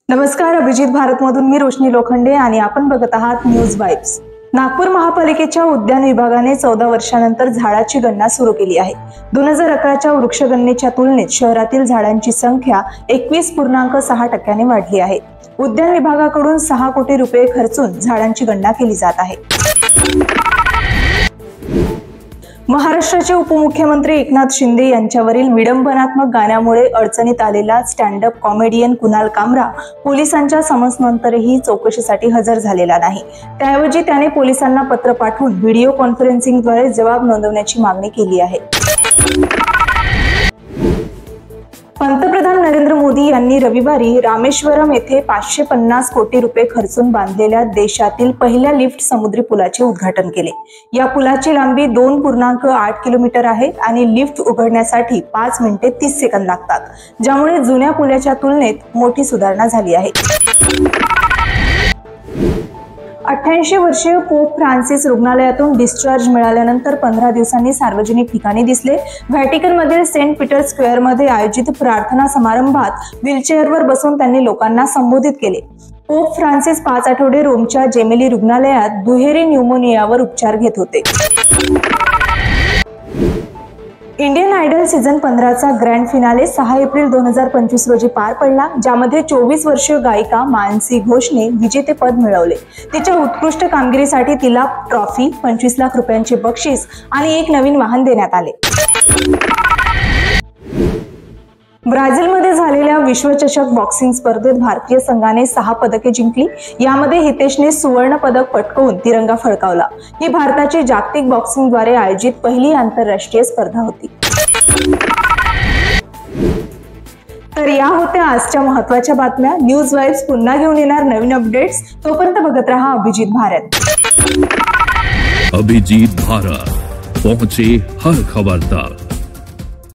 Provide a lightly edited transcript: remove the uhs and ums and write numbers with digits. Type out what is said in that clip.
नमस्कार, अभिजित भारतमधून मी रोशनी लोखंडे आणि आपण बघत आहात न्यूज वाइब्स। नागपूर महापालिकेच्या उद्यान विभागाने 14 वर्षांनंतर झाडाची गणना सुरू केली आहे। 2011च्या वृक्षगणनेच्या तुलनेत शहरातील झाडांची संख्या 21.6% वाढली आहे। उद्यान विभागाकडून 6 कोटी रुपये खर्चून झाडांची गणना केली जात आहे। महाराष्ट्राचे उपमुख्यमंत्री एकनाथ शिंदे यांच्यावरील विडंबनात्मक गाण्यामुळे अडचणीत आलेला स्टँड अप कॉमेडियन कुणाल कामरा पोलिसांच्या समन्सनंतरही चौकशीसाठी हजर झालेला नाही। त्याऐवजी त्याने पोलिसांना पत्र पाठवून व्हिडिओ कॉन्फरन्सिंगद्वारे जबाब नोंदवण्याची मागणी केली आहे। पंतप्रधान नरेंद्र मोदी यांनी रविवारी रामेश्वरम येथे 550 कोटी रुपये खर्चून बांधलेल्या देशातील पहिल्या लिफ्ट समुद्री पुलाचे उद्घाटन केले। या पुलाची लांबी 2.8 किलोमीटर आहे आणि लिफ्ट उघडण्यासाठी 5 मिनिटे 30 सेकंद लागतात, ज्यामुळे जुन्या पुलाच्या तुलनेत मोठी सुधारणा झाली आहे। 88 वर्षीय पोप फ्रान्सिस रुग्णालयातून डिस्चार्ज मिळाल्यानंतर 15 दिवसांनी सार्वजनिक ठिकाणी दिसले। व्हॅटिकनमधील सेंट पीटर स्क्वेअरमध्ये आयोजित प्रार्थना समारंभात व्हीलचेअरवर बसून त्यांनी लोकांना संबोधित केले। पोप फ्रान्सिस 5 आठवडे रोमच्या जेमेली रुग्णालयात दुहेरी न्यूमोनियावर उपचार घेत होते। इंडियन आयडल सीझन 15चा ग्रँड फिनाले 6 एप्रिल 2025 रोजी पार पडला, ज्यामध्ये 24 वर्षीय गायिका मानसी घोषने विजेतेपद मिळवले। तिच्या उत्कृष्ट कामगिरीसाठी तिला ट्रॉफी, 25 लाख रुपयांचे बक्षीस आणि एक नवीन वाहन देण्यात आले। ब्राझीलमध्ये झालेल्या विश्वचषक बॉक्सिंग स्पर्धेत भारतीय संघाने 6 पदके जिंकली। यामध्ये हितेशने सुवर्ण पदक पटकावून तिरंगा फडकावला। ही भारताची जागतिक बॉक्सिंगद्वारे आयोजित पहिली आंतरराष्ट्रीय स्पर्धा होती। तर या होत्या आजच्या महत्त्वाच्या बातम्या। न्यूज वाइब्स पुन्हा घेऊन येणार नवीन अपडेट्स। तोपर्यंत बघत रहा अभिजित भारत। अभिजित भारत, पहुंचे हर खबर तक।